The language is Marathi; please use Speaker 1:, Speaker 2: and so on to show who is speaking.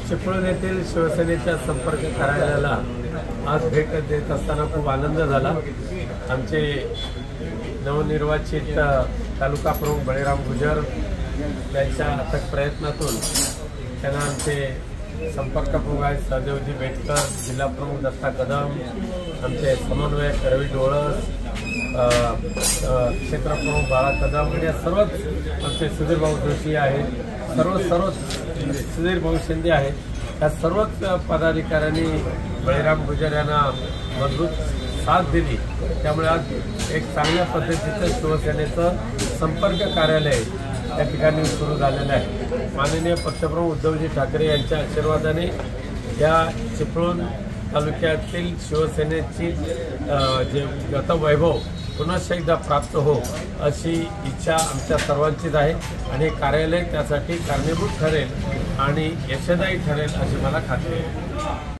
Speaker 1: चिपळूण येथील शिवसेनेच्या संपर्क कार्यालयाला आज भेट देत असताना खूप आनंद झाला। आमचे नवनिर्वाचित तालुका प्रमुख बळीराम गुजर यांच्या अथक प्रयत्नातून त्यांना आमचे संपर्क प्रमुख आहेत सहदेवजी बेटकर, जिल्हा प्रमुख दत्ता कदम, आमचे समन्वयक रवी डोळस, क्षेत्र प्रमुख बाळा कदम आणि सर्वच आमचे सुधीर भाऊ जोशी आहेत, सर्व सुधीर भाऊ शिंदे आहेत। या सर्वच पदाधिकाऱ्यांनी बळीराम गुजर यांना मजबूत साथ दिली। त्यामुळे आज एक चांगल्या पद्धतीचं शिवसेनेचं संपर्क कार्यालय या ठिकाणी सुरू झालेलं आहे। माननीय पक्षप्रमुख उद्धवजी ठाकरे यांच्या आशीर्वादाने या चिपळूण तालुक्यातील शिवसेनेची जे गतवैभव पुन्हा एकदा प्राप्त हो अशी इच्छा आमच्या सर्वांचीच आहे आणि हे कार्यालय त्यासाठी कारणीभूत ठरेल आणि यशदायी ठरेल अशी मला खात्री आहे।